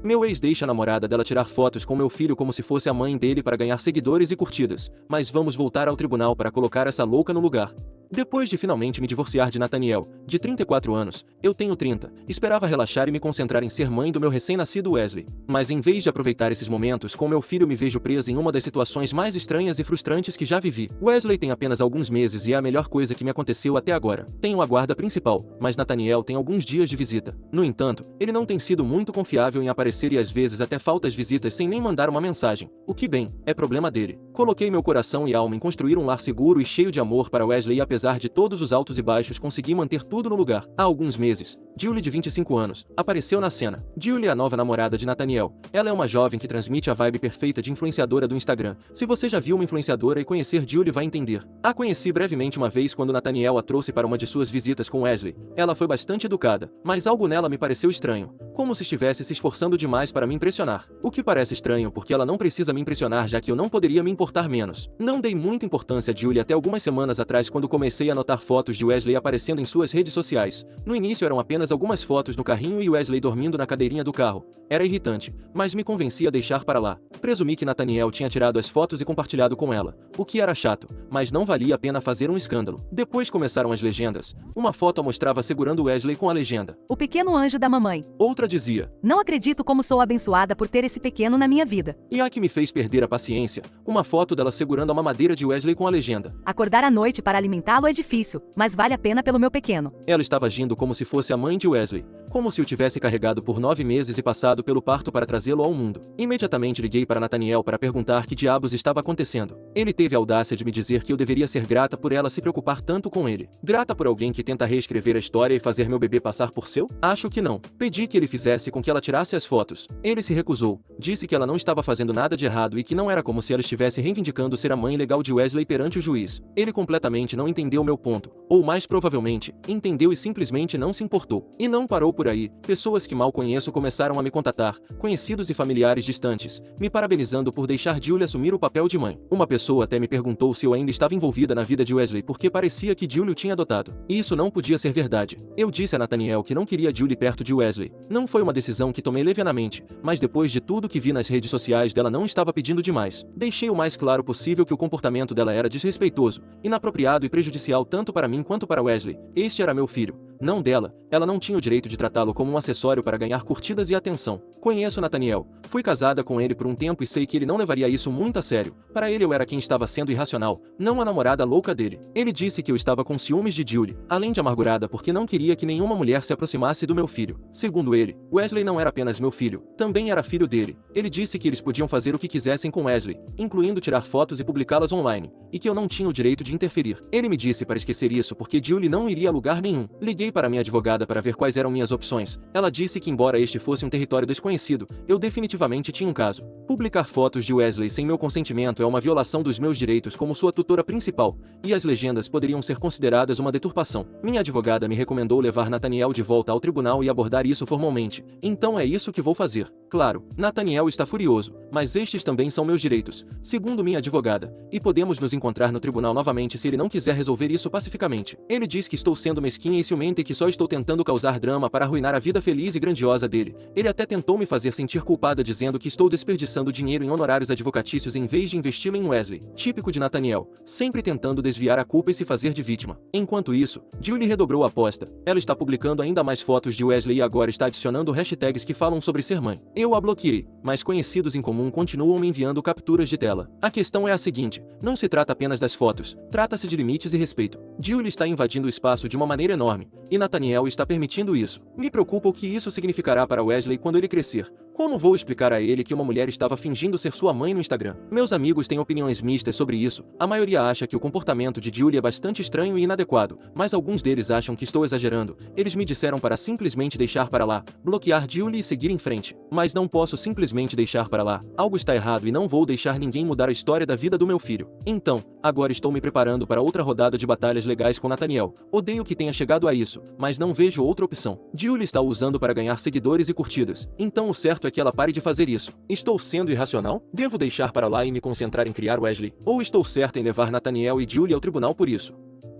Meu ex deixa a namorada dela tirar fotos com meu filho como se fosse a mãe dele para ganhar seguidores e curtidas, mas vamos voltar ao tribunal para colocar essa louca no lugar. Depois de finalmente me divorciar de Nathaniel, de 34 anos, eu tenho 30, esperava relaxar e me concentrar em ser mãe do meu recém-nascido Wesley. Mas em vez de aproveitar esses momentos com meu filho, me vejo presa em uma das situações mais estranhas e frustrantes que já vivi. Wesley tem apenas alguns meses e é a melhor coisa que me aconteceu até agora. Tenho a guarda principal, mas Nathaniel tem alguns dias de visita. No entanto, ele não tem sido muito confiável em aparecer e às vezes até falta as visitas sem nem mandar uma mensagem. O que bem, é problema dele. Coloquei meu coração e alma em construir um lar seguro e cheio de amor para Wesley e apesar de todos os altos e baixos consegui manter tudo no lugar. Há alguns meses, Julie, de 25 anos, apareceu na cena. Julie é a nova namorada de Nathaniel. Ela é uma jovem que transmite a vibe perfeita de influenciadora do Instagram. Se você já viu uma influenciadora e conhecer Julie vai entender. A conheci brevemente uma vez quando Nathaniel a trouxe para uma de suas visitas com Wesley. Ela foi bastante educada, mas algo nela me pareceu estranho. Como se estivesse se esforçando demais para me impressionar. O que parece estranho porque ela não precisa me impressionar já que eu não poderia me importar menos. Não dei muita importância a Julie até algumas semanas atrás quando comecei a notar fotos de Wesley aparecendo em suas redes sociais. No início eram apenas algumas fotos no carrinho e Wesley dormindo na cadeirinha do carro. Era irritante, mas me convenci a deixar para lá. Presumi que Nathaniel tinha tirado as fotos e compartilhado com ela, o que era chato, mas não valia a pena fazer um escândalo. Depois começaram as legendas. Uma foto a mostrava segurando Wesley com a legenda: "O pequeno anjo da mamãe." Outra dizia: "Não acredito como sou abençoada por ter esse pequeno na minha vida." E a que me fez perder a paciência, uma foto dela segurando a mamadeira de Wesley com a legenda: "Acordar à noite para alimentá-lo é difícil, mas vale a pena pelo meu pequeno." Ela estava agindo como se fosse a mãe de Wesley, como se o tivesse carregado por 9 meses e passado pelo parto para trazê-lo ao mundo. Imediatamente liguei para Nathaniel para perguntar que diabos estava acontecendo. Ele teve a audácia de me dizer que eu deveria ser grata por ela se preocupar tanto com ele. Grata por alguém que tenta reescrever a história e fazer meu bebê passar por seu? Acho que não. Pedi que ele fizesse com que ela tirasse as fotos. Ele se recusou. Disse que ela não estava fazendo nada de errado e que não era como se ela estivesse reivindicando ser a mãe legal de Wesley perante o juiz. Ele completamente não entendeu meu ponto. Ou mais provavelmente, entendeu e simplesmente não se importou. E não parou por aí. Pessoas que mal conheço começaram a me contatar, conhecidos e familiares distantes, me parabenizando por deixar Julie assumir o papel de mãe. Uma pessoa até me perguntou se eu ainda estava envolvida na vida de Wesley porque parecia que Julie o tinha adotado. E isso não podia ser verdade. Eu disse a Nathaniel que não queria Julie perto de Wesley. Não foi uma decisão que tomei levianamente, mas depois de tudo que vi nas redes sociais dela não estava pedindo demais. Deixei o mais claro possível que o comportamento dela era desrespeitoso, inapropriado e prejudicial tanto para mim quanto para Wesley. Este era meu filho, não dela. Ela não tinha o direito de tratá-lo como um acessório para ganhar curtidas e atenção. Conheço Nathaniel. Fui casada com ele por um tempo e sei que ele não levaria isso muito a sério. Para ele eu era quem estava sendo irracional, não a namorada louca dele. Ele disse que eu estava com ciúmes de Julie, além de amargurada porque não queria que nenhuma mulher se aproximasse do meu filho. Segundo ele, Wesley não era apenas meu filho, também era filho dele. Ele disse que eles podiam fazer o que quisessem com Wesley, incluindo tirar fotos e publicá-las online, e que eu não tinha o direito de interferir. Ele me disse para esquecer isso porque Julie não iria a lugar nenhum. Liguei para minha advogada para ver quais eram minhas opções. Ela disse que embora este fosse um território desconhecido, eu definitivamente tinha um caso. Publicar fotos de Wesley sem meu consentimento é uma violação dos meus direitos como sua tutora principal, e as legendas poderiam ser consideradas uma deturpação. Minha advogada me recomendou levar Nathaniel de volta ao tribunal e abordar isso formalmente. Então é isso que vou fazer. Claro, Nathaniel está furioso, mas estes também são meus direitos, segundo minha advogada, e podemos nos encontrar no tribunal novamente se ele não quiser resolver isso pacificamente. Ele diz que estou sendo mesquinha e ciumenta e que só estou tentando causar drama para arruinar a vida feliz e grandiosa dele. Ele até tentou me fazer sentir culpada dizendo que estou desperdiçando dinheiro em honorários advocatícios em vez de investi-lo em Wesley. Típico de Nathaniel, sempre tentando desviar a culpa e se fazer de vítima. Enquanto isso, Julie redobrou a aposta. Ela está publicando ainda mais fotos de Wesley e agora está adicionando hashtags que falam sobre ser mãe. Eu a bloqueei, mas conhecidos em comum continuam me enviando capturas de tela. A questão é a seguinte: não se trata apenas das fotos, trata-se de limites e respeito. Julie está invadindo o espaço de uma maneira enorme, e Nathaniel está permitindo isso. Me preocupa o que isso significará para Wesley quando ele crescer. Como vou explicar a ele que uma mulher estava fingindo ser sua mãe no Instagram? Meus amigos têm opiniões mistas sobre isso. A maioria acha que o comportamento de Julie é bastante estranho e inadequado, mas alguns deles acham que estou exagerando. Eles me disseram para simplesmente deixar para lá, bloquear Julie e seguir em frente. Mas não posso simplesmente deixar para lá. Algo está errado e não vou deixar ninguém mudar a história da vida do meu filho. Então, agora estou me preparando para outra rodada de batalhas legais com Nathaniel. Odeio que tenha chegado a isso, mas não vejo outra opção. Julie está o usando para ganhar seguidores e curtidas. Então o certo é que ela pare de fazer isso. Estou sendo irracional? Devo deixar para lá e me concentrar em criar Wesley? Ou estou certa em levar Nathaniel e Julie ao tribunal por isso?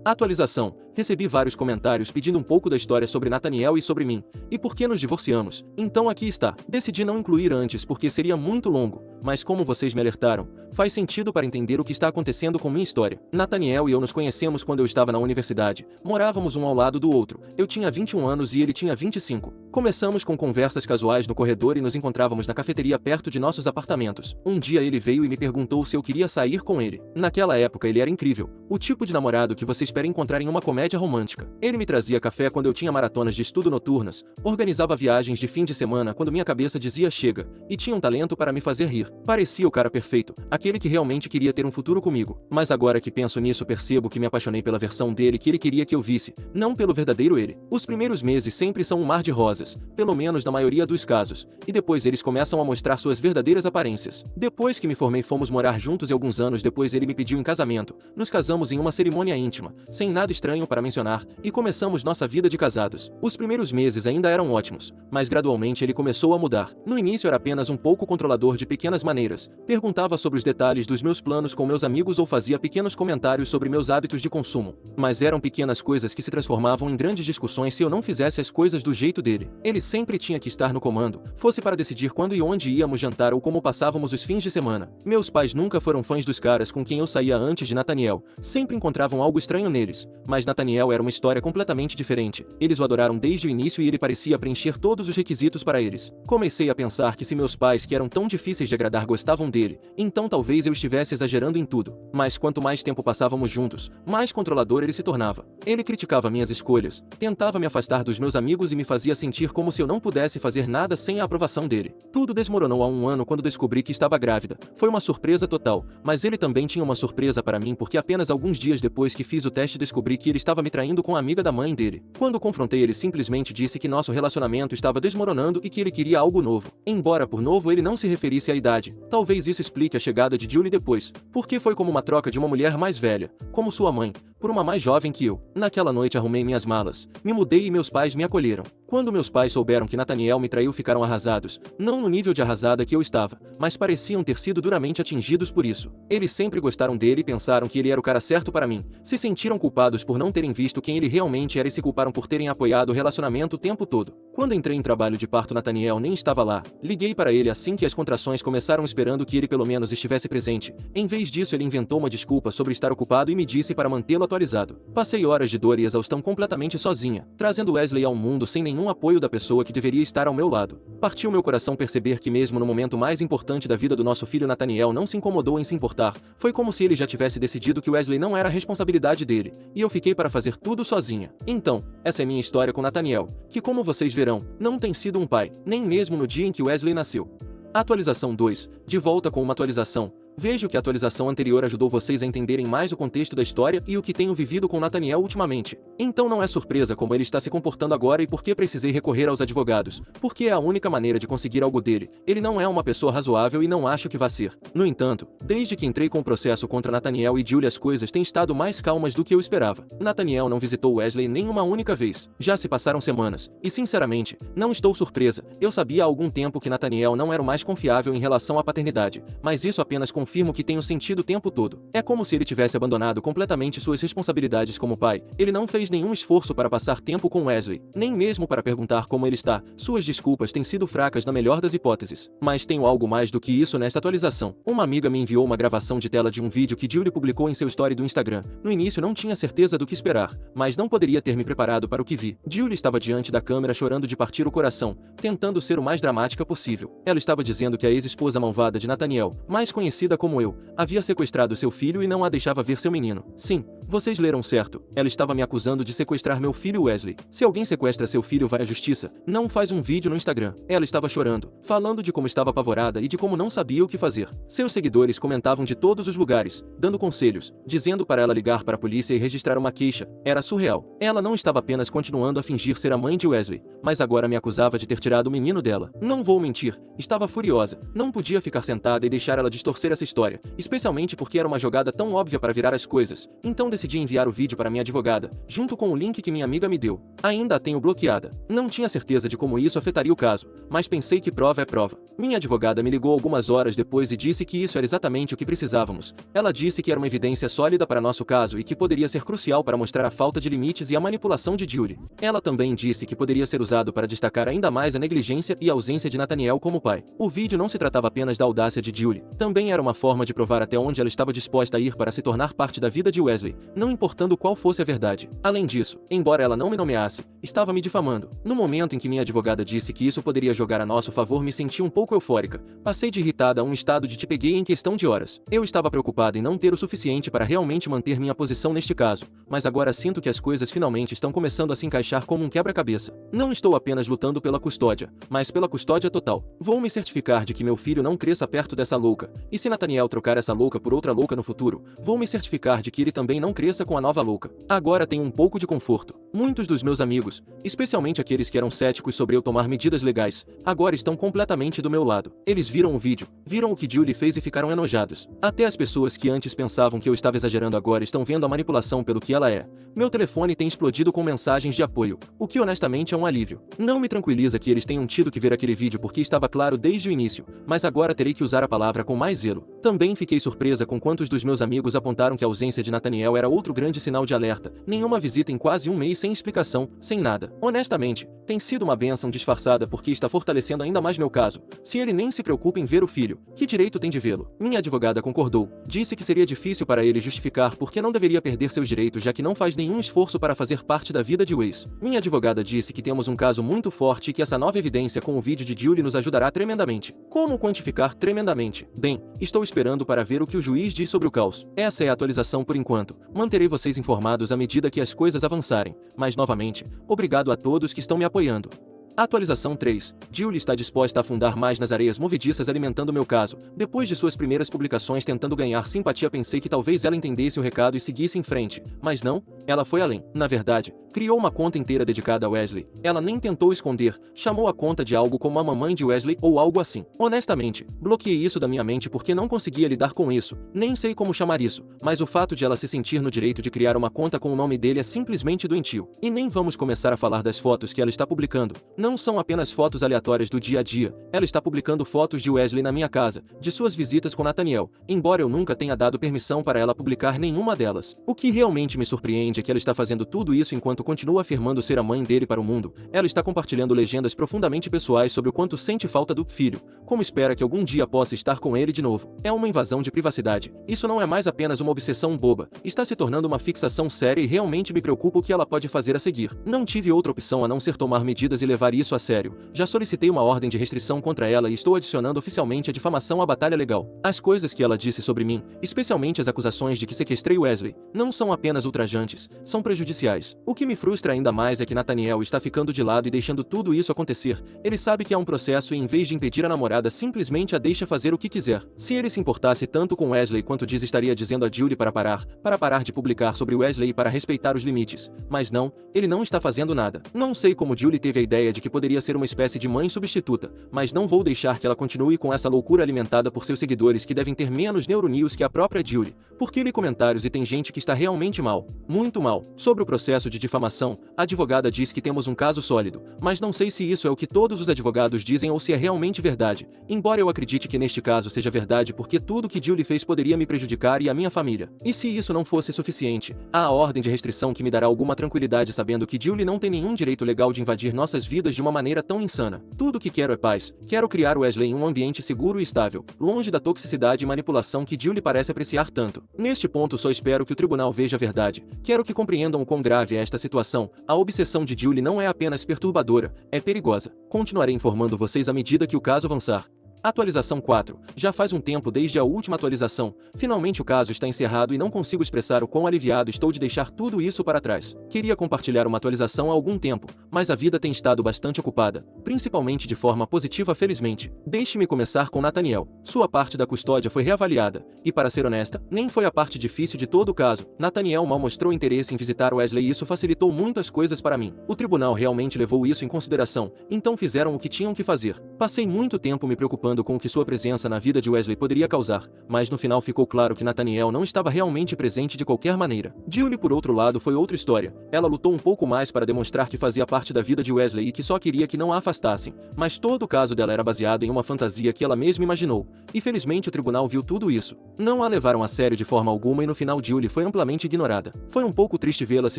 Atualização. Recebi vários comentários pedindo um pouco da história sobre Nathaniel e sobre mim, e por que nos divorciamos. Então aqui está. Decidi não incluir antes porque seria muito longo, mas como vocês me alertaram, faz sentido para entender o que está acontecendo com minha história. Nathaniel e eu nos conhecemos quando eu estava na universidade. Morávamos um ao lado do outro. Eu tinha 21 anos e ele tinha 25. Começamos com conversas casuais no corredor e nos encontrávamos na cafeteria perto de nossos apartamentos. Um dia ele veio e me perguntou se eu queria sair com ele. Naquela época ele era incrível, o tipo de namorado que você espera encontrar em uma comédia romântica. Ele me trazia café quando eu tinha maratonas de estudo noturnas, organizava viagens de fim de semana quando minha cabeça dizia chega, e tinha um talento para me fazer rir. Parecia o cara perfeito, aquele que realmente queria ter um futuro comigo. Mas agora que penso nisso percebo que me apaixonei pela versão dele que ele queria que eu visse, não pelo verdadeiro ele. Os primeiros meses sempre são um mar de rosas, pelo menos na maioria dos casos, e depois eles começam a mostrar suas verdadeiras aparências. Depois que me formei fomos morar juntos e alguns anos depois ele me pediu em casamento. Nos casamos em uma cerimônia íntima, sem nada estranho para mencionar, e começamos nossa vida de casados. Os primeiros meses ainda eram ótimos, mas gradualmente ele começou a mudar. No início era apenas um pouco controlador de pequenas maneiras, perguntava sobre os detalhes dos meus planos com meus amigos ou fazia pequenos comentários sobre meus hábitos de consumo. Mas eram pequenas coisas que se transformavam em grandes discussões se eu não fizesse as coisas do jeito dele. Ele sempre tinha que estar no comando, fosse para decidir quando e onde íamos jantar ou como passávamos os fins de semana. Meus pais nunca foram fãs dos caras com quem eu saía antes de Nathaniel, sempre encontravam algo estranho neles, mas Nathaniel era uma história completamente diferente. Eles o adoraram desde o início e ele parecia preencher todos os requisitos para eles. Comecei a pensar que se meus pais, que eram tão difíceis de agradar, gostavam dele, então talvez eu estivesse exagerando em tudo. Mas quanto mais tempo passávamos juntos, mais controlador ele se tornava. Ele criticava minhas escolhas, tentava me afastar dos meus amigos e me fazia sentir como se eu não pudesse fazer nada sem a aprovação dele. Tudo desmoronou há um ano quando descobri que estava grávida. Foi uma surpresa total, mas ele também tinha uma surpresa para mim porque apenas alguns dias depois que fiz o teste descobri que ele estava me traindo com a amiga da mãe dele. Quando confrontei ele simplesmente disse que nosso relacionamento estava desmoronando e que ele queria algo novo. Embora por novo ele não se referisse à idade. Talvez isso explique a chegada de Julie depois, porque foi como uma troca de uma mulher mais velha, como sua mãe, por uma mais jovem que eu. Naquela noite arrumei minhas malas, me mudei e meus pais me acolheram. Quando meus pais souberam que Nathaniel me traiu ficaram arrasados, não no nível de arrasada que eu estava, mas pareciam ter sido duramente atingidos por isso. Eles sempre gostaram dele e pensaram que ele era o cara certo para mim, se sentiram culpados por não terem visto quem ele realmente era e se culparam por terem apoiado o relacionamento o tempo todo. Quando entrei em trabalho de parto Nathaniel nem estava lá, liguei para ele assim que as contrações começaram esperando que ele pelo menos estivesse presente. Em vez disso ele inventou uma desculpa sobre estar ocupado e me disse para mantê-lo atualizado. Passei horas de dor e exaustão completamente sozinha, trazendo Wesley ao mundo sem nenhum apoio da pessoa que deveria estar ao meu lado. Partiu meu coração perceber que mesmo no momento mais importante da vida do nosso filho Nathaniel não se incomodou em se importar. Foi como se ele já tivesse decidido que Wesley não era a responsabilidade dele, e eu fiquei para fazer tudo sozinha. Então, essa é minha história com Nathaniel, que como vocês verão, não tem sido um pai, nem mesmo no dia em que Wesley nasceu. Atualização 2. De volta com uma atualização. Vejo que a atualização anterior ajudou vocês a entenderem mais o contexto da história e o que tenho vivido com Nathaniel ultimamente. Então não é surpresa como ele está se comportando agora e por que precisei recorrer aos advogados, porque é a única maneira de conseguir algo dele. Ele não é uma pessoa razoável e não acho que vá ser. No entanto, desde que entrei com o processo contra Nathaniel e Julie as coisas têm estado mais calmas do que eu esperava. Nathaniel não visitou Wesley nem uma única vez. Já se passaram semanas, e sinceramente, não estou surpresa. Eu sabia há algum tempo que Nathaniel não era o mais confiável em relação à paternidade, mas isso apenas confirma o que tenho sentido o tempo todo. É como se ele tivesse abandonado completamente suas responsabilidades como pai. Ele não fez nenhum esforço para passar tempo com Wesley, nem mesmo para perguntar como ele está. Suas desculpas têm sido fracas na melhor das hipóteses. Mas tenho algo mais do que isso nesta atualização. Uma amiga me enviou uma gravação de tela de um vídeo que Julie publicou em seu story do Instagram. No início não tinha certeza do que esperar, mas não poderia ter me preparado para o que vi. Julie estava diante da câmera chorando de partir o coração, tentando ser o mais dramática possível. Ela estava dizendo que a ex-esposa malvada de Nathaniel, mais conhecida como eu, havia sequestrado seu filho e não a deixava ver seu menino. Sim, vocês leram certo. Ela estava me acusando de sequestrar meu filho Wesley. Se alguém sequestra seu filho vai à justiça, não faz um vídeo no Instagram. Ela estava chorando, falando de como estava apavorada e de como não sabia o que fazer. Seus seguidores comentavam de todos os lugares, dando conselhos, dizendo para ela ligar para a polícia e registrar uma queixa. Era surreal. Ela não estava apenas continuando a fingir ser a mãe de Wesley, mas agora me acusava de ter tirado o menino dela. Não vou mentir, estava furiosa. Não podia ficar sentada e deixar ela distorcer essa essa história, especialmente porque era uma jogada tão óbvia para virar as coisas, então decidi enviar o vídeo para minha advogada, junto com o link que minha amiga me deu. Ainda a tenho bloqueada. Não tinha certeza de como isso afetaria o caso, mas pensei que prova é prova. Minha advogada me ligou algumas horas depois e disse que isso era exatamente o que precisávamos. Ela disse que era uma evidência sólida para nosso caso e que poderia ser crucial para mostrar a falta de limites e a manipulação de Julie. Ela também disse que poderia ser usado para destacar ainda mais a negligência e a ausência de Nathaniel como pai. O vídeo não se tratava apenas da audácia de Julie, também era uma forma de provar até onde ela estava disposta a ir para se tornar parte da vida de Wesley, não importando qual fosse a verdade. Além disso, embora ela não me nomeasse, estava me difamando. No momento em que minha advogada disse que isso poderia jogar a nosso favor, me senti um pouco eufórica. Passei de irritada a um estado de te peguei em questão de horas. Eu estava preocupada em não ter o suficiente para realmente manter minha posição neste caso, mas agora sinto que as coisas finalmente estão começando a se encaixar como um quebra-cabeça. Não estou apenas lutando pela custódia, mas pela custódia total. Vou me certificar de que meu filho não cresça perto dessa louca, e se Nathaniel trocar essa louca por outra louca no futuro, vou me certificar de que ele também não cresça com a nova louca. Agora tenho um pouco de conforto. Muitos dos meus amigos, especialmente aqueles que eram céticos sobre eu tomar medidas legais, agora estão completamente do meu lado. Eles viram o vídeo, viram o que Julie fez e ficaram enojados. Até as pessoas que antes pensavam que eu estava exagerando agora estão vendo a manipulação pelo que ela é. Meu telefone tem explodido com mensagens de apoio, o que honestamente é um alívio. Não me tranquiliza que eles tenham tido que ver aquele vídeo porque estava claro desde o início, mas agora terei que usar a palavra com mais zelo. Também fiquei surpresa com quantos dos meus amigos apontaram que a ausência de Nathaniel era outro grande sinal de alerta. Nenhuma visita em quase um mês sem explicação, sem nada. Honestamente, tem sido uma bênção disfarçada porque está fortalecendo ainda mais meu caso. Se ele nem se preocupa em ver o filho, que direito tem de vê-lo? Minha advogada concordou. Disse que seria difícil para ele justificar porque não deveria perder seus direitos já que não faz nenhum esforço para fazer parte da vida de Wes. Minha advogada disse que temos um caso muito forte e que essa nova evidência com o vídeo de Julie nos ajudará tremendamente. Como quantificar tremendamente? Bem, estou esperando para ver o que o juiz diz sobre o caos. Essa é a atualização por enquanto. Manterei vocês informados à medida que as coisas avançarem. Mas novamente, obrigado a todos que estão me apoiando. Atualização 3. Julie está disposta a afundar mais nas areias movediças alimentando meu caso. Depois de suas primeiras publicações tentando ganhar simpatia, pensei que talvez ela entendesse o recado e seguisse em frente. Mas não, ela foi além. Na verdade, criou uma conta inteira dedicada a Wesley. Ela nem tentou esconder, chamou a conta de algo como a mamãe de Wesley ou algo assim. Honestamente, bloqueei isso da minha mente porque não conseguia lidar com isso. Nem sei como chamar isso, mas o fato de ela se sentir no direito de criar uma conta com o nome dele é simplesmente doentio. E nem vamos começar a falar das fotos que ela está publicando. Não são apenas fotos aleatórias do dia a dia. Ela está publicando fotos de Wesley na minha casa, de suas visitas com Nathaniel, embora eu nunca tenha dado permissão para ela publicar nenhuma delas. O que realmente me surpreende é que ela está fazendo tudo isso enquanto continua afirmando ser a mãe dele para o mundo. Ela está compartilhando legendas profundamente pessoais sobre o quanto sente falta do filho, como espera que algum dia possa estar com ele de novo. É uma invasão de privacidade. Isso não é mais apenas uma obsessão boba. Está se tornando uma fixação séria e realmente me preocupa o que ela pode fazer a seguir. Não tive outra opção a não ser tomar medidas e levar isso a sério. Já solicitei uma ordem de restrição contra ela e estou adicionando oficialmente a difamação à batalha legal. As coisas que ela disse sobre mim, especialmente as acusações de que sequestrei Wesley, não são apenas ultrajantes, são prejudiciais. O que me frustra ainda mais é que Nathaniel está ficando de lado e deixando tudo isso acontecer. Ele sabe que há um processo e em vez de impedir a namorada, simplesmente a deixa fazer o que quiser. Se ele se importasse tanto com Wesley quanto diz, estaria dizendo a Julie para parar de publicar sobre Wesley e para respeitar os limites. Mas não, ele não está fazendo nada. Não sei como Julie teve a ideia de que poderia ser uma espécie de mãe substituta, mas não vou deixar que ela continue com essa loucura alimentada por seus seguidores que devem ter menos neuronios que a própria Julie. Porque li comentários e tem gente que está realmente mal, muito mal. Sobre o processo de difamação, a advogada diz que temos um caso sólido, mas não sei se isso é o que todos os advogados dizem ou se é realmente verdade, embora eu acredite que neste caso seja verdade porque tudo que Julie fez poderia me prejudicar e a minha família. E se isso não fosse suficiente, há a ordem de restrição que me dará alguma tranquilidade sabendo que Julie não tem nenhum direito legal de invadir nossas vidas de uma maneira tão insana. Tudo o que quero é paz. Quero criar Wesley em um ambiente seguro e estável, longe da toxicidade e manipulação que Julie parece apreciar tanto. Neste ponto só espero que o tribunal veja a verdade. Quero que compreendam o quão grave é esta situação. A obsessão de Julie não é apenas perturbadora, é perigosa. Continuarei informando vocês à medida que o caso avançar. Atualização 4. Já faz um tempo desde a última atualização. Finalmente o caso está encerrado e não consigo expressar o quão aliviado estou de deixar tudo isso para trás. Queria compartilhar uma atualização há algum tempo, mas a vida tem estado bastante ocupada, principalmente de forma positiva felizmente. Deixe-me começar com Nathaniel. Sua parte da custódia foi reavaliada, e para ser honesta, nem foi a parte difícil de todo o caso. Nathaniel mal mostrou interesse em visitar Wesley e isso facilitou muitas coisas para mim. O tribunal realmente levou isso em consideração, então fizeram o que tinham que fazer. Passei muito tempo me preocupando preocupando com o que sua presença na vida de Wesley poderia causar, mas no final ficou claro que Nathaniel não estava realmente presente de qualquer maneira. Julie, por outro lado, foi outra história. Ela lutou um pouco mais para demonstrar que fazia parte da vida de Wesley e que só queria que não a afastassem, mas todo o caso dela era baseado em uma fantasia que ela mesma imaginou, e felizmente o tribunal viu tudo isso. Não a levaram a sério de forma alguma e no final Julie foi amplamente ignorada. Foi um pouco triste vê-la se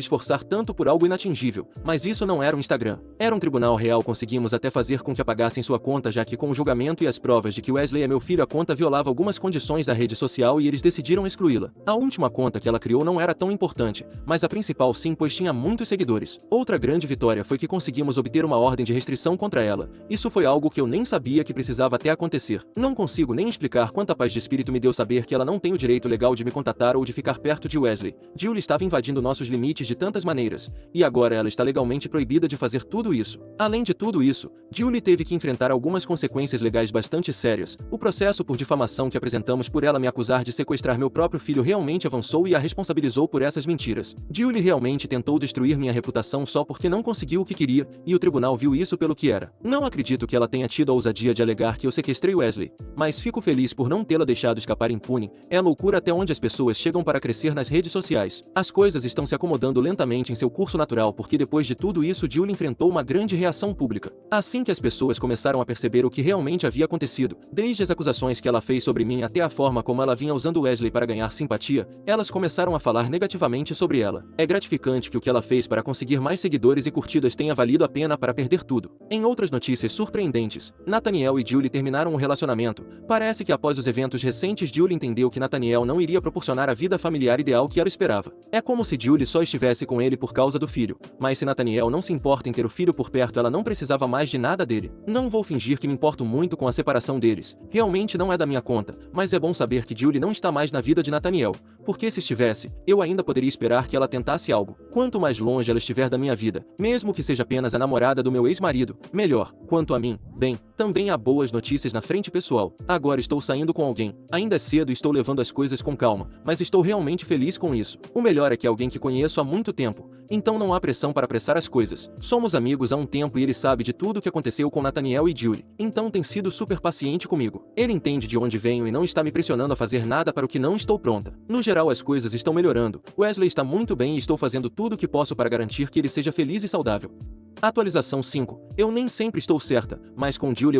esforçar tanto por algo inatingível, mas isso não era um Instagram. Era um tribunal real. Conseguimos até fazer com que apagassem sua conta, já que com o julgamento e as provas de que Wesley é meu filho, a conta violava algumas condições da rede social e eles decidiram excluí-la. A última conta que ela criou não era tão importante, mas a principal sim, pois tinha muitos seguidores. Outra grande vitória foi que conseguimos obter uma ordem de restrição contra ela. Isso foi algo que eu nem sabia que precisava até acontecer. Não consigo nem explicar quanta paz de espírito me deu saber que ela não tem o direito legal de me contatar ou de ficar perto de Wesley. Julie estava invadindo nossos limites de tantas maneiras, e agora ela está legalmente proibida de fazer tudo isso. Além de tudo isso, Julie teve que enfrentar algumas consequências legais bastante sérias. O processo por difamação que apresentamos por ela me acusar de sequestrar meu próprio filho realmente avançou e a responsabilizou por essas mentiras. Julie realmente tentou destruir minha reputação só porque não conseguiu o que queria, e o tribunal viu isso pelo que era. Não acredito que ela tenha tido a ousadia de alegar que eu sequestrei Wesley, mas fico feliz por não tê-la deixado escapar impune. É loucura até onde as pessoas chegam para crescer nas redes sociais. As coisas estão se acomodando lentamente em seu curso natural porque depois de tudo isso Julie enfrentou uma grande reação pública. Assim que as pessoas começaram a perceber o que realmente havia acontecido, desde as acusações que ela fez sobre mim até a forma como ela vinha usando Wesley para ganhar simpatia, elas começaram a falar negativamente sobre ela. É gratificante que o que ela fez para conseguir mais seguidores e curtidas tenha valido a pena para perder tudo. Em outras notícias surpreendentes, Nathaniel e Julie terminaram um relacionamento. Parece que após os eventos recentes Julie entendeu que Nathaniel não iria proporcionar a vida familiar ideal que ela esperava. É como se Julie só estivesse com ele por causa do filho, mas se Nathaniel não se importa em ter o filho por perto, ela não precisava mais de nada dele. Não vou fingir que me importo muito com a separação deles, realmente não é da minha conta, mas é bom saber que Julie não está mais na vida de Nathaniel, porque se estivesse, eu ainda poderia esperar que ela tentasse algo. Quanto mais longe ela estiver da minha vida, mesmo que seja apenas a namorada do meu ex-marido, melhor. Quanto a mim, bem, também há boas notícias na frente pessoal. Agora estou saindo com alguém. Ainda é cedo e estou levando as coisas com calma, mas estou realmente feliz com isso. O melhor é que é alguém que conheço há muito tempo, então não há pressão para apressar as coisas. Somos amigos há um tempo e ele sabe de tudo o que aconteceu com Nathaniel e Julie, então tem sido super paciente comigo. Ele entende de onde venho e não está me pressionando a fazer nada para o que não estou pronta. No geral as coisas estão melhorando. Wesley está muito bem e estou fazendo tudo o que posso para garantir que ele seja feliz e saudável. Atualização 5. Eu nem sempre estou certa, mas com Julie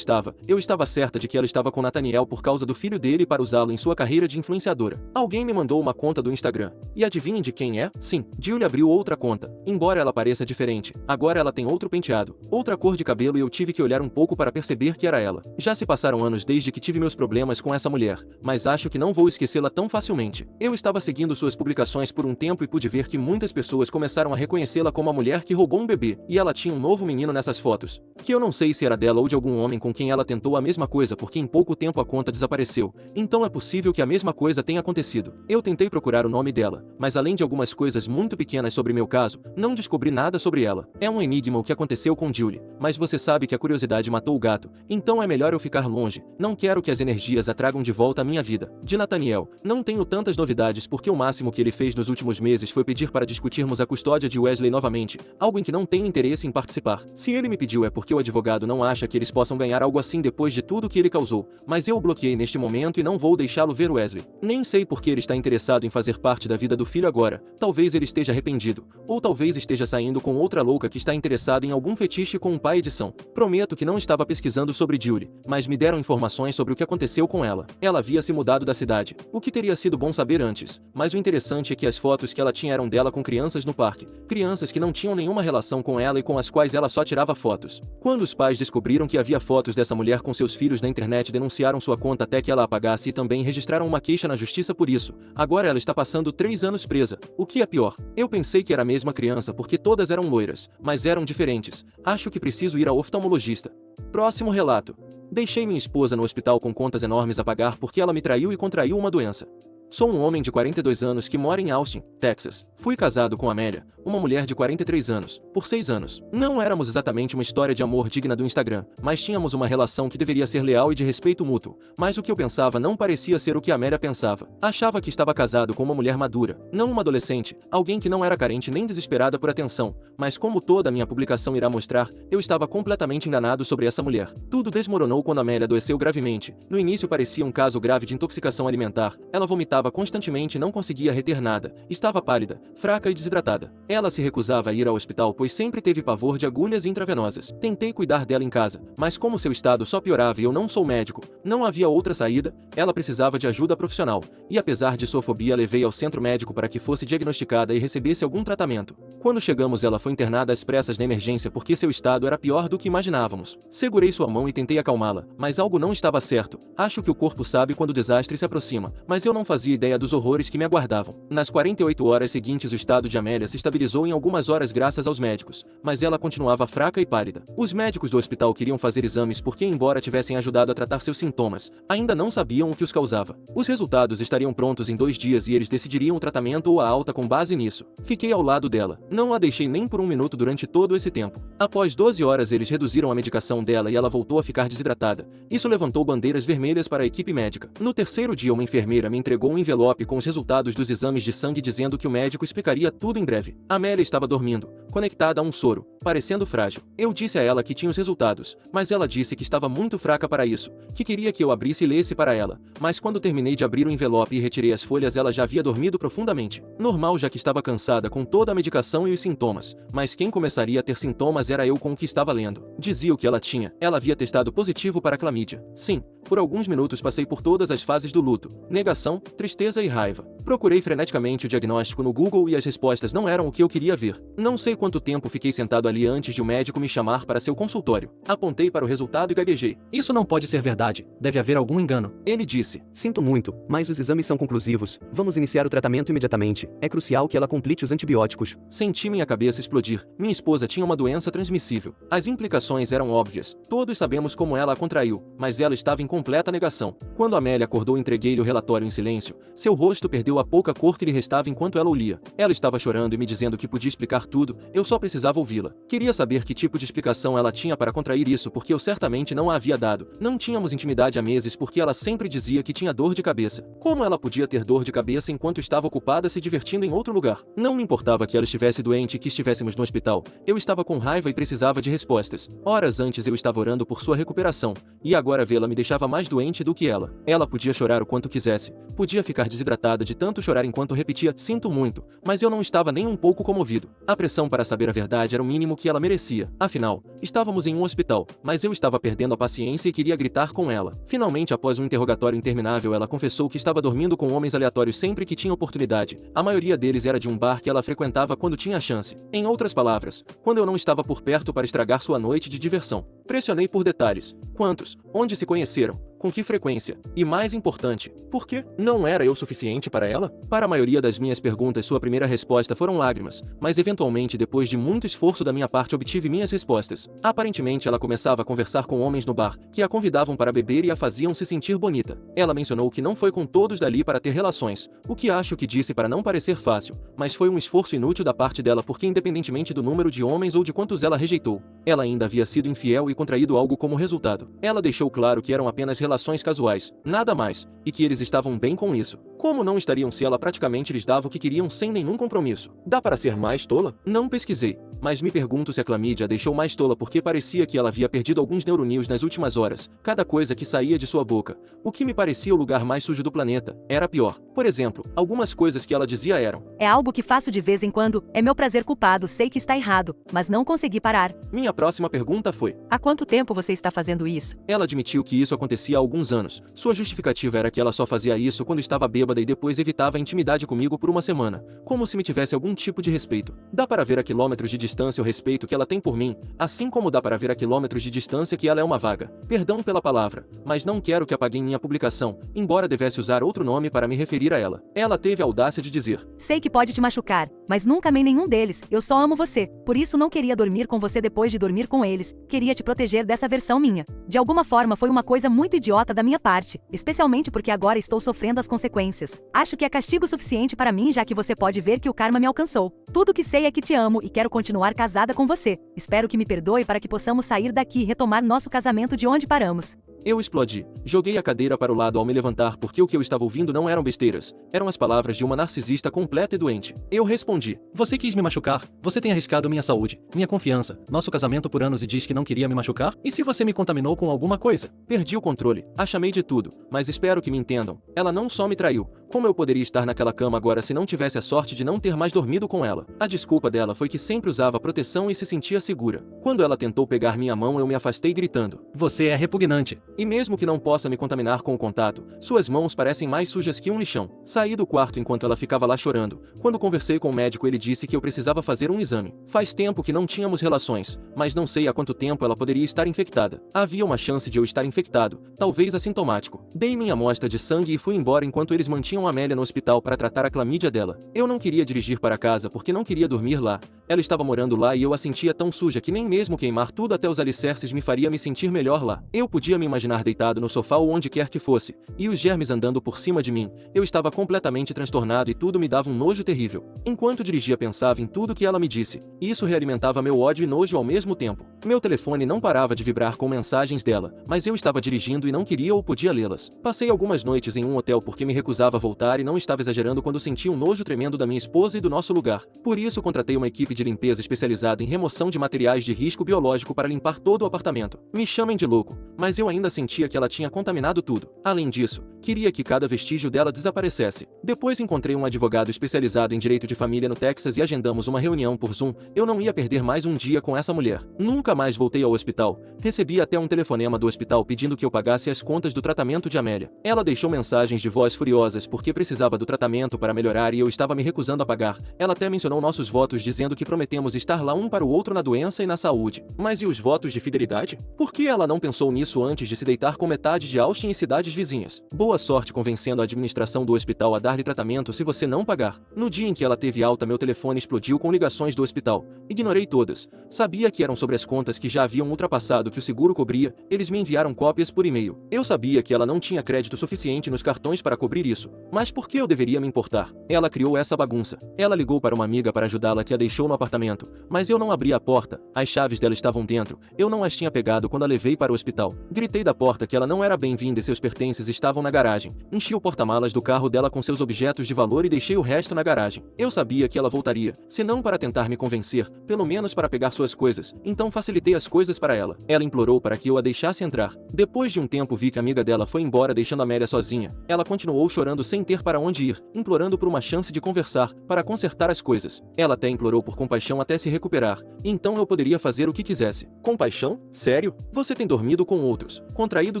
eu estava certa de que ela estava com Nathaniel por causa do filho dele para usá-lo em sua carreira de influenciadora. Alguém me mandou uma conta do Instagram. E adivinhem de quem é? Sim, Julie abriu outra conta. Embora ela pareça diferente, agora ela tem outro penteado, outra cor de cabelo e eu tive que olhar um pouco para perceber que era ela. Já se passaram anos desde que tive meus problemas com essa mulher, mas acho que não vou esquecê-la tão facilmente. Eu estava seguindo suas publicações por um tempo e pude ver que muitas pessoas começaram a reconhecê-la como a mulher que roubou um bebê, e ela tinha um novo menino nessas fotos, que eu não sei se era dela ou de algum homem com quem ela tentou a mesma coisa porque em pouco tempo a conta desapareceu, então é possível que a mesma coisa tenha acontecido. Eu tentei procurar o nome dela, mas além de algumas coisas muito pequenas sobre meu caso, não descobri nada sobre ela. É um enigma o que aconteceu com Julie, mas você sabe que a curiosidade matou o gato, então é melhor eu ficar longe. Não quero que as energias a tragam de volta à minha vida. De Nathaniel, não tenho tantas novidades porque o máximo que ele fez nos últimos meses foi pedir para discutirmos a custódia de Wesley novamente, algo em que não tenho interesse em participar. Se ele me pediu é porque o advogado não acha que eles possam ganhar algo assim depois de tudo que ele causou, mas eu o bloqueei neste momento e não vou deixá-lo ver Wesley. Nem sei por que ele está interessado em fazer parte da vida do filho agora. Talvez ele esteja arrependido, ou talvez esteja saindo com outra louca que está interessada em algum fetiche com um pai edição. Prometo que não estava pesquisando sobre Julie, mas me deram informações sobre o que aconteceu com ela. Ela havia se mudado da cidade, o que teria sido bom saber antes, mas o interessante é que as fotos que ela tinha eram dela com crianças no parque, crianças que não tinham nenhuma relação com ela e com as quais ela só tirava fotos. Quando os pais descobriram que havia fotos dessa mulher com seus filhos na internet, denunciaram sua conta até que ela apagasse e também registraram uma queixa na justiça por isso. Agora ela está passando 3 anos presa. O que é pior? Eu pensei que era a mesma criança porque todas eram loiras, mas eram diferentes. Acho que preciso ir ao oftalmologista. Próximo relato. Deixei minha esposa no hospital com contas enormes a pagar porque ela me traiu e contraiu uma doença. Sou um homem de 42 anos que mora em Austin, Texas. Fui casado com Amélia, uma mulher de 43 anos, por 6 anos. Não éramos exatamente uma história de amor digna do Instagram, mas tínhamos uma relação que deveria ser leal e de respeito mútuo. Mas o que eu pensava não parecia ser o que Amélia pensava. Achava que estava casado com uma mulher madura, não uma adolescente, alguém que não era carente nem desesperada por atenção. Mas como toda a minha publicação irá mostrar, eu estava completamente enganado sobre essa mulher. Tudo desmoronou quando Amélia adoeceu gravemente. No início parecia um caso grave de intoxicação alimentar. Ela vomitava constantemente e não conseguia reter nada. Estava pálida, fraca e desidratada. Ela se recusava a ir ao hospital pois sempre teve pavor de agulhas intravenosas. Tentei cuidar dela em casa, mas como seu estado só piorava e eu não sou médico, não havia outra saída, ela precisava de ajuda profissional. E apesar de sua fobia levei ao centro médico para que fosse diagnosticada e recebesse algum tratamento. Quando chegamos ela foi internada às pressas na emergência porque seu estado era pior do que imaginávamos. Segurei sua mão e tentei acalmá-la, mas algo não estava certo. Acho que o corpo sabe quando o desastre se aproxima, mas eu não fazia ideia dos horrores que me aguardavam. Nas 48 horas seguintes o estado de Amélia se estabilizou em algumas horas graças aos médicos, mas ela continuava fraca e pálida. Os médicos do hospital queriam fazer exames porque, embora tivessem ajudado a tratar seus sintomas, ainda não sabiam o que os causava. Os resultados estariam prontos em 2 dias e eles decidiriam o tratamento ou a alta com base nisso. Fiquei ao lado dela. Não a deixei nem por um minuto durante todo esse tempo. Após 12 horas eles reduziram a medicação dela e ela voltou a ficar desidratada. Isso levantou bandeiras vermelhas para a equipe médica. No terceiro dia uma enfermeira me entregou um envelope com os resultados dos exames de sangue dizendo que o médico explicaria tudo em breve. Amélia estava dormindo, conectada a um soro, parecendo frágil. Eu disse a ela que tinha os resultados, mas ela disse que estava muito fraca para isso, que queria que eu abrisse e lesse para ela. Mas quando terminei de abrir o envelope e retirei as folhas ela já havia dormido profundamente. Normal já que estava cansada com toda a medicação e os sintomas, mas quem começaria a ter sintomas era eu com o que estava lendo. Dizia o que ela tinha. Ela havia testado positivo para clamídia. Sim. Por alguns minutos passei por todas as fases do luto, negação, tristeza e raiva. Procurei freneticamente o diagnóstico no Google e as respostas não eram o que eu queria ver. Não sei quanto tempo fiquei sentado ali antes de o médico me chamar para seu consultório. Apontei para o resultado e gaguejei. Isso não pode ser verdade, deve haver algum engano. Ele disse. Sinto muito, mas os exames são conclusivos. Vamos iniciar o tratamento imediatamente. É crucial que ela complete os antibióticos. Senti minha cabeça explodir. Minha esposa tinha uma doença transmissível. As implicações eram óbvias. Todos sabemos como ela a contraiu, mas ela estava em completa negação. Quando Amélia acordou entreguei-lhe o relatório em silêncio. Seu rosto perdeu a pouca cor que lhe restava enquanto ela o lia. Ela estava chorando e me dizendo que podia explicar tudo, eu só precisava ouvi-la. Queria saber que tipo de explicação ela tinha para contrair isso porque eu certamente não a havia dado. Não tínhamos intimidade há meses porque ela sempre dizia que tinha dor de cabeça. Como ela podia ter dor de cabeça enquanto estava ocupada se divertindo em outro lugar? Não me importava que ela estivesse doente e que estivéssemos no hospital. Eu estava com raiva e precisava de respostas. Horas antes eu estava orando por sua recuperação, e agora vê-la me deixava mais doente do que ela. Ela podia chorar o quanto quisesse. Podia ficar desidratada de tanto chorar enquanto repetia, sinto muito, mas eu não estava nem um pouco comovido. A pressão para saber a verdade era o mínimo que ela merecia. Afinal, estávamos em um hospital, mas eu estava perdendo a paciência e queria gritar com ela. Finalmente, após um interrogatório interminável, ela confessou que estava dormindo com homens aleatórios sempre que tinha oportunidade. A maioria deles era de um bar que ela frequentava quando tinha a chance. Em outras palavras, quando eu não estava por perto para estragar sua noite de diversão. Pressionei por detalhes. Quantos? Onde se conheceram? Com que frequência? E mais importante, por quê? Não era eu suficiente para ela? Para a maioria das minhas perguntas sua primeira resposta foram lágrimas, mas eventualmente depois de muito esforço da minha parte obtive minhas respostas. Aparentemente ela começava a conversar com homens no bar, que a convidavam para beber e a faziam se sentir bonita. Ela mencionou que não foi com todos dali para ter relações, o que acho que disse para não parecer fácil, mas foi um esforço inútil da parte dela porque independentemente do número de homens ou de quantos ela rejeitou, ela ainda havia sido infiel e contraído algo como resultado. Ela deixou claro que eram apenas relações casuais, nada mais, e que eles estavam bem com isso. Como não estariam se ela praticamente lhes dava o que queriam sem nenhum compromisso? Dá para ser mais tola? Não pesquisei, mas me pergunto se a clamídia a deixou mais tola porque parecia que ela havia perdido alguns neuronídeos nas últimas horas. Cada coisa que saía de sua boca, o que me parecia o lugar mais sujo do planeta, era pior. Por exemplo, algumas coisas que ela dizia eram: é algo que faço de vez em quando, é meu prazer culpado, sei que está errado, mas não consegui parar. Minha próxima pergunta foi: há quanto tempo você está fazendo isso? Ela admitiu que isso acontecia há alguns anos. Sua justificativa era que ela só fazia isso quando estava bêbada e depois evitava a intimidade comigo por uma semana, como se me tivesse algum tipo de respeito. Dá para ver a quilômetros de distância o respeito que ela tem por mim, assim como dá para ver a quilômetros de distância que ela é uma vaga. Perdão pela palavra, mas não quero que apaguem minha publicação, embora devesse usar outro nome para me referir a ela. Ela teve a audácia de dizer: sei que pode te machucar, mas nunca amei nenhum deles, eu só amo você, por isso não queria dormir com você depois de dormir com eles, queria te proteger dessa versão minha. De alguma forma foi uma coisa muito idiota da minha parte, especialmente porque agora estou sofrendo as consequências. consequências. Acho que é castigo suficiente para mim, já que você pode ver que o karma me alcançou. Tudo que sei é que te amo e quero continuar casada com você. Espero que me perdoe para que possamos sair daqui e retomar nosso casamento de onde paramos. Eu explodi. Joguei a cadeira para o lado ao me levantar porque o que eu estava ouvindo não eram besteiras. Eram as palavras de uma narcisista completa e doente. Eu respondi. Você quis me machucar. Você tem arriscado minha saúde, minha confiança, nosso casamento por anos e diz que não queria me machucar? E se você me contaminou com alguma coisa? Perdi o controle. A chamei de tudo. Mas espero que me entendam. Ela não só me traiu. Como eu poderia estar naquela cama agora se não tivesse a sorte de não ter mais dormido com ela? A desculpa dela foi que sempre usava proteção e se sentia segura. Quando ela tentou pegar minha mão, eu me afastei gritando. Você é repugnante. E mesmo que não possa me contaminar com o contato, suas mãos parecem mais sujas que um lixão. Saí do quarto enquanto ela ficava lá chorando. Quando conversei com o médico, ele disse que eu precisava fazer um exame. Faz tempo que não tínhamos relações, mas não sei há quanto tempo ela poderia estar infectada. Havia uma chance de eu estar infectado, talvez assintomático. Dei minha amostra de sangue e fui embora enquanto eles mantinham Amélia no hospital para tratar a clamídia dela. Eu não queria dirigir para casa porque não queria dormir lá. Ela estava morando lá e eu a sentia tão suja que nem mesmo queimar tudo até os alicerces me faria me sentir melhor lá. Eu podia me imaginar deitado no sofá ou onde quer que fosse, e os germes andando por cima de mim. Eu estava completamente transtornado e tudo me dava um nojo terrível. Enquanto dirigia pensava em tudo que ela me disse, e isso realimentava meu ódio e nojo ao mesmo tempo. Meu telefone não parava de vibrar com mensagens dela, mas eu estava dirigindo e não queria ou podia lê-las. Passei algumas noites em um hotel porque me recusava a voltar e não estava exagerando quando senti um nojo tremendo da minha esposa e do nosso lugar. Por isso contratei uma equipe de limpeza especializada em remoção de materiais de risco biológico para limpar todo o apartamento. Me chamem de louco, mas eu ainda sentia que ela tinha contaminado tudo. Além disso, queria que cada vestígio dela desaparecesse. Depois encontrei um advogado especializado em direito de família no Texas e agendamos uma reunião por Zoom. Eu não ia perder mais um dia com essa mulher. Nunca mais voltei ao hospital. Recebi até um telefonema do hospital pedindo que eu pagasse as contas do tratamento de Amélia. Ela deixou mensagens de voz furiosas porque precisava do tratamento para melhorar e eu estava me recusando a pagar. Ela até mencionou nossos votos dizendo que prometemos estar lá um para o outro na doença e na saúde. Mas e os votos de fidelidade? Por que ela não pensou nisso antes de se deitar com metade de Austin e cidades vizinhas? Boa sorte convencendo a administração do hospital a dar-lhe tratamento se você não pagar. No dia em que ela teve alta, meu telefone explodiu com ligações do hospital. Ignorei todas. Sabia que eram sobre as contas que já haviam ultrapassado o que o seguro cobria. Eles me enviaram cópias por e-mail. Eu sabia que ela não tinha crédito suficiente nos cartões para cobrir isso. Mas por que eu deveria me importar? Ela criou essa bagunça. Ela ligou para uma amiga para ajudá-la que a deixou no apartamento. Mas eu não abri a porta. As chaves dela estavam dentro. Eu não as tinha pegado quando a levei para o hospital. Gritei da porta que ela não era bem-vinda e seus pertences estavam na garagem. Enchi o porta-malas do carro dela com seus objetos de valor e deixei o resto na garagem. Eu sabia que ela voltaria, se não para tentar me convencer, pelo menos para pegar suas coisas. Então facilitei as coisas para ela. Ela implorou para que eu a deixasse entrar. Depois de um tempo vi que a amiga dela foi embora deixando a Amélia sozinha. Ela continuou chorando sem ter para onde ir, implorando por uma chance de conversar, para consertar as coisas. Ela até implorou por compaixão até se recuperar. Então eu poderia fazer o que quisesse. Compaixão? Sério? Você tem dormido com outros, contraído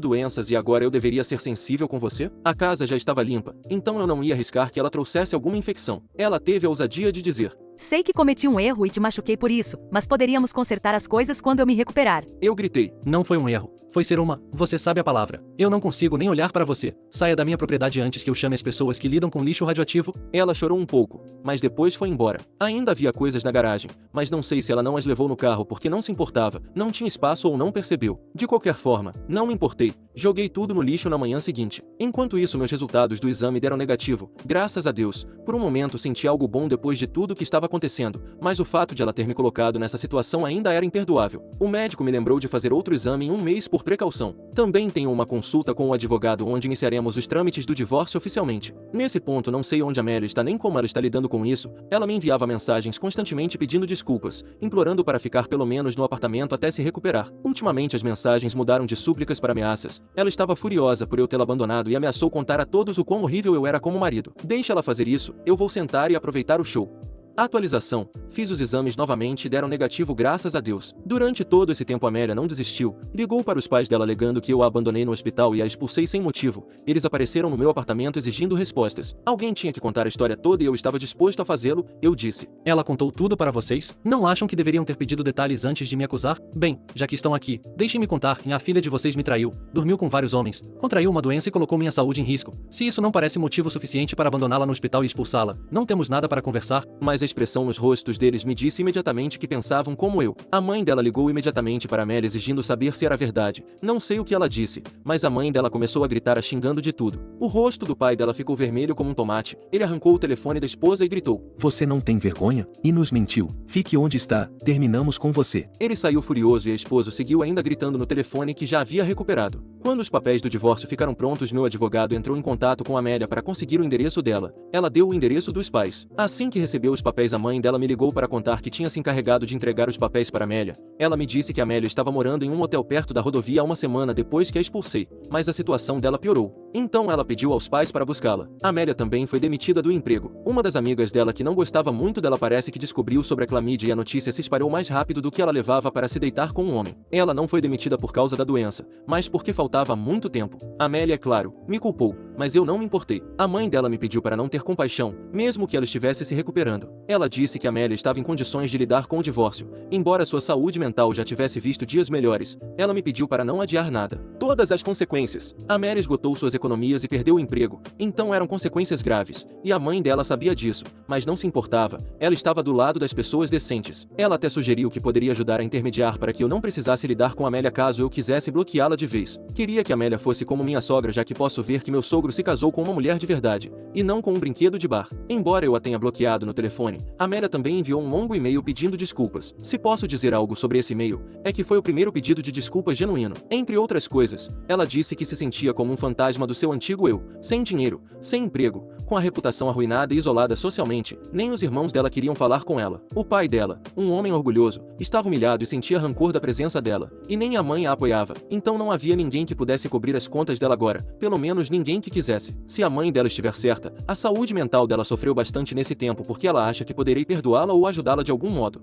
doenças e agora eu deveria ser sensível com você? A casa já estava limpa, então eu não ia arriscar que ela trouxesse alguma infecção. Ela teve a ousadia de dizer: sei que cometi um erro e te machuquei por isso, mas poderíamos consertar as coisas quando eu me recuperar. Eu gritei. Não foi um erro. Foi ser uma, você sabe a palavra. Eu não consigo nem olhar para você. Saia da minha propriedade antes que eu chame as pessoas que lidam com lixo radioativo. Ela chorou um pouco, mas depois foi embora. Ainda havia coisas na garagem, mas não sei se ela não as levou no carro porque não se importava, não tinha espaço ou não percebeu. De qualquer forma, não me importei. Joguei tudo no lixo na manhã seguinte. Enquanto isso, meus resultados do exame deram negativo. Graças a Deus. Por um momento senti algo bom depois de tudo que estava acontecendo, mas o fato de ela ter me colocado nessa situação ainda era imperdoável. O médico me lembrou de fazer outro exame em um mês por precaução. Também tenho uma consulta com o advogado onde iniciaremos os trâmites do divórcio oficialmente. Nesse ponto não sei onde a Amélia está nem como ela está lidando com isso. Ela me enviava mensagens constantemente pedindo desculpas, implorando para ficar pelo menos no apartamento até se recuperar. Ultimamente as mensagens mudaram de súplicas para ameaças. Ela estava furiosa por eu tê-la abandonado e ameaçou contar a todos o quão horrível eu era como marido. Deixa ela fazer isso, eu vou sentar e aproveitar o show. Atualização. Fiz os exames novamente e deram negativo graças a Deus. Durante todo esse tempo Amélia não desistiu. Ligou para os pais dela alegando que eu a abandonei no hospital e a expulsei sem motivo. Eles apareceram no meu apartamento exigindo respostas. Alguém tinha que contar a história toda e eu estava disposto a fazê-lo, eu disse. Ela contou tudo para vocês? Não acham que deveriam ter pedido detalhes antes de me acusar? Bem, já que estão aqui, deixem-me contar. A filha de vocês me traiu, dormiu com vários homens, contraiu uma doença e colocou minha saúde em risco. Se isso não parece motivo suficiente para abandoná-la no hospital e expulsá-la, não temos nada para conversar. Mas a expressão nos rostos deles me disse imediatamente que pensavam como eu. A mãe dela ligou imediatamente para Amélia exigindo saber se era verdade. Não sei o que ela disse, mas a mãe dela começou a gritar xingando de tudo. O rosto do pai dela ficou vermelho como um tomate. Ele arrancou o telefone da esposa e gritou: Você não tem vergonha? E nos mentiu. Fique onde está, terminamos com você. Ele saiu furioso e a esposa seguiu ainda gritando no telefone que já havia recuperado. Quando os papéis do divórcio ficaram prontos, meu advogado entrou em contato com Amélia para conseguir o endereço dela. Ela deu o endereço dos pais. Assim que recebeu os papéis, a mãe dela me ligou para contar que tinha se encarregado de entregar os papéis para Amélia. Ela me disse que Amélia estava morando em um hotel perto da rodovia há uma semana depois que a expulsei, mas a situação dela piorou. Então ela pediu aos pais para buscá-la. Amélia também foi demitida do emprego. Uma das amigas dela que não gostava muito dela parece que descobriu sobre a clamídia e a notícia se espalhou mais rápido do que ela levava para se deitar com um homem. Ela não foi demitida por causa da doença, mas porque faltava muito tempo. Amélia, é claro, me culpou, mas eu não me importei. A mãe dela me pediu para não ter compaixão, mesmo que ela estivesse se recuperando. Ela disse que Amélia estava em condições de lidar com o divórcio, embora sua saúde mental já tivesse visto dias melhores. Ela me pediu para não adiar nada. Todas as consequências. Amélia esgotou suas economias e perdeu o emprego, então eram consequências graves, e a mãe dela sabia disso, mas não se importava. Ela estava do lado das pessoas decentes. Ela até sugeriu que poderia ajudar a intermediar para que eu não precisasse lidar com Amélia caso eu quisesse bloqueá-la de vez. Queria que Amélia fosse como minha sogra, já que posso ver que meu sogro se casou com uma mulher de verdade, e não com um brinquedo de bar. Embora eu a tenha bloqueado no telefone, Amélia também enviou um longo e-mail pedindo desculpas. Se posso dizer algo sobre esse e-mail, é que foi o primeiro pedido de desculpas genuíno. Entre outras coisas, ela disse que se sentia como um fantasma do seu antigo eu, sem dinheiro, sem emprego, com a reputação arruinada e isolada socialmente. Nem os irmãos dela queriam falar com ela. O pai dela, um homem orgulhoso, estava humilhado e sentia rancor da presença dela, e nem a mãe a apoiava. Então não havia ninguém que pudesse cobrir as contas dela agora, pelo menos ninguém que quisesse. Se a mãe dela estiver certa, a saúde mental dela sofreu bastante nesse tempo porque ela acha que poderei perdoá-la ou ajudá-la de algum modo.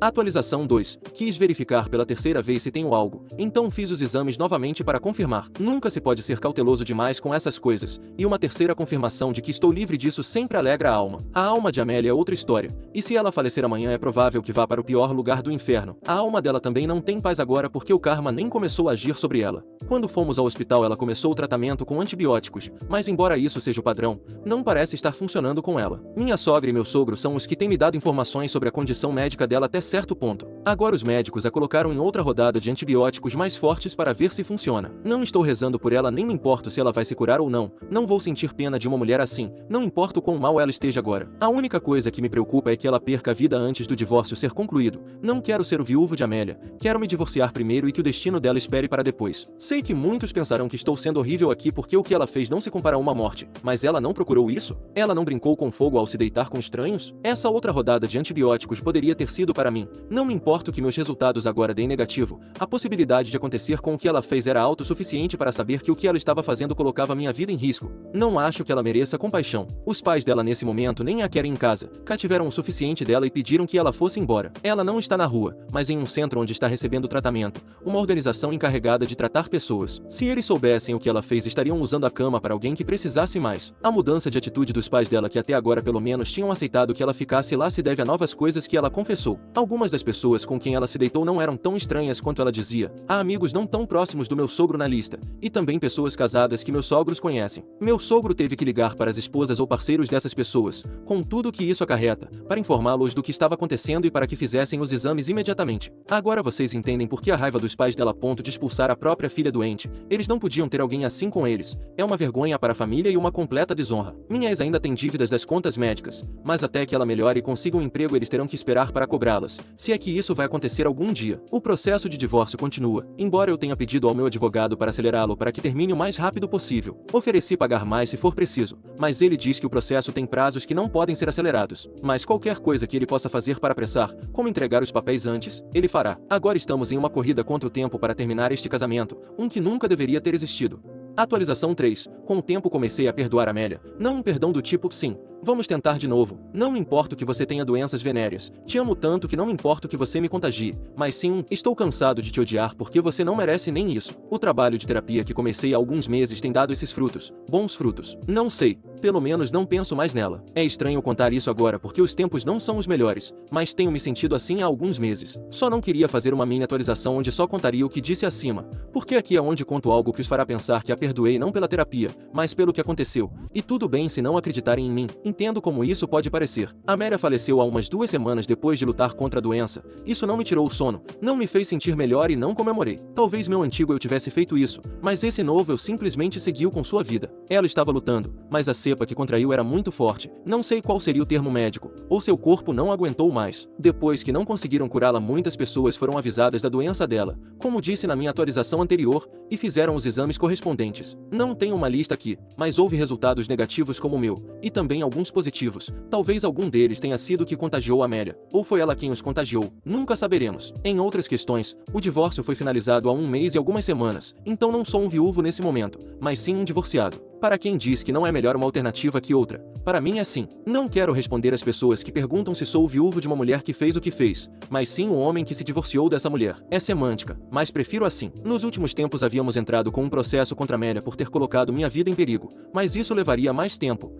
Atualização 2. Quis verificar pela terceira vez se tenho algo, então fiz os exames novamente para confirmar. Nunca se pode ser cauteloso demais com essas coisas, e uma terceira confirmação de que estou livre disso sempre alegra a alma. A alma de Amélia é outra história, e se ela falecer amanhã é provável que vá para o pior lugar do inferno. A alma dela também não tem paz agora porque o karma nem começou a agir sobre ela. Quando fomos ao hospital ela começou o tratamento com antibióticos, mas embora isso seja o padrão, não parece estar funcionando com ela. Minha sogra e meu sogro são os que têm me dado informações sobre a condição médica dela até certo ponto. Agora os médicos a colocaram em outra rodada de antibióticos mais fortes para ver se funciona. Não estou rezando por ela, nem me importo se ela vai se curar ou não. Não vou sentir pena de uma mulher assim, não importa o quão mal ela esteja agora. A única coisa que me preocupa é que ela perca a vida antes do divórcio ser concluído. Não quero ser o viúvo de Amélia. Quero me divorciar primeiro e que o destino dela espere para depois. Sei que muitos pensarão que estou sendo horrível aqui porque o que ela fez não se compara a uma morte, mas ela não procurou isso? Ela não brincou com fogo ao se deitar com estranhos? Essa outra rodada de antibióticos poderia ter sido para mim. Não me importo que meus resultados agora deem negativo. A possibilidade de acontecer com o que ela fez era alto o suficiente para saber que o que ela estava fazendo colocava minha vida em risco. Não acho que ela mereça compaixão. Os pais dela nesse momento nem a querem em casa. Cativeram o suficiente dela e pediram que ela fosse embora. Ela não está na rua, mas em um centro onde está recebendo tratamento. Uma organização encarregada de tratar pessoas. Se eles soubessem o que ela fez, estariam usando a cama para alguém que precisasse mais. A mudança de atitude dos pais dela, que até agora pelo menos tinham aceitado que ela ficasse lá, se deve a novas coisas que ela confessou. Algumas das pessoas com quem ela se deitou não eram tão estranhas quanto ela dizia. Há amigos não tão próximos do meu sogro na lista, e também pessoas casadas que meus sogros conhecem. Meu sogro teve que ligar para as esposas ou parceiros dessas pessoas, com tudo o que isso acarreta, para informá-los do que estava acontecendo e para que fizessem os exames imediatamente. Agora vocês entendem por que a raiva dos pais dela a ponto de expulsar a própria filha doente. Eles não podiam ter alguém assim com eles. É uma vergonha para a família e uma completa desonra. Minha ex ainda tem dívidas das contas médicas, mas até que ela melhore e consiga um emprego eles terão que esperar para cobrá-las, se é que isso vai acontecer algum dia. O processo de divórcio continua, embora eu tenha pedido ao meu advogado para acelerá-lo para que termine o mais rápido possível. Ofereci pagar mais se for preciso, mas ele diz que o processo tem prazos que não podem ser acelerados. Mas qualquer coisa que ele possa fazer para apressar, como entregar os papéis antes, ele fará. Agora estamos em uma corrida contra o tempo para terminar este casamento, um que nunca deveria ter existido. Atualização 3. Com o tempo comecei a perdoar Amélia. Não um perdão do tipo, sim, vamos tentar de novo. Não me importo que você tenha doenças venéreas. Te amo tanto que não me importo que você me contagie. Mas sim, estou cansado de te odiar porque você não merece nem isso. O trabalho de terapia que comecei há alguns meses tem dado esses frutos. Bons frutos. Não sei. Pelo menos não penso mais nela. É estranho contar isso agora porque os tempos não são os melhores, mas tenho me sentido assim há alguns meses. Só não queria fazer uma mini atualização onde só contaria o que disse acima, porque aqui é onde conto algo que os fará pensar que a perdoei não pela terapia, mas pelo que aconteceu. E tudo bem se não acreditarem em mim. Entendo como isso pode parecer. Amélia faleceu há umas 2 semanas depois de lutar contra a doença. Isso não me tirou o sono, não me fez sentir melhor e não comemorei. Talvez meu antigo eu tivesse feito isso, mas esse novo eu simplesmente seguiu com sua vida. Ela estava lutando, mas a cepa que contraiu era muito forte. Não sei qual seria o termo médico, ou seu corpo não aguentou mais. Depois que não conseguiram curá-la, muitas pessoas foram avisadas da doença dela, como disse na minha atualização anterior, e fizeram os exames correspondentes. Não tenho uma lista aqui, mas houve resultados negativos como o meu, e também alguns positivos. Talvez algum deles tenha sido o que contagiou a Amélia, ou foi ela quem os contagiou. Nunca saberemos. Em outras questões, o divórcio foi finalizado há 1 mês e algumas semanas, então não sou um viúvo nesse momento, mas sim um divorciado. Para quem diz que não é melhor uma alternativa que outra, para mim é sim. Não quero responder às pessoas que perguntam se sou o viúvo de uma mulher que fez o que fez, mas sim o homem que se divorciou dessa mulher. É semântica, mas prefiro assim. Nos últimos tempos havíamos entrado com um processo contra Amélia por ter colocado minha vida em perigo, mas isso levaria mais tempo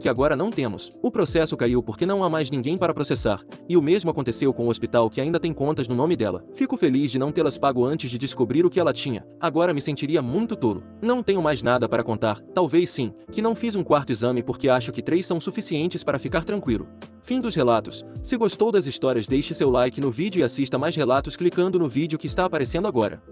que agora não temos. O processo caiu porque não há mais ninguém para processar, e o mesmo aconteceu com o hospital que ainda tem contas no nome dela. Fico feliz de não tê-las pago antes de descobrir o que ela tinha, agora me sentiria muito tolo. Não tenho mais nada para contar, talvez sim, que não fiz um 4º exame porque acho que 3 são suficientes para ficar tranquilo. Fim dos relatos. Se gostou das histórias, deixe seu like no vídeo e assista mais relatos clicando no vídeo que está aparecendo agora.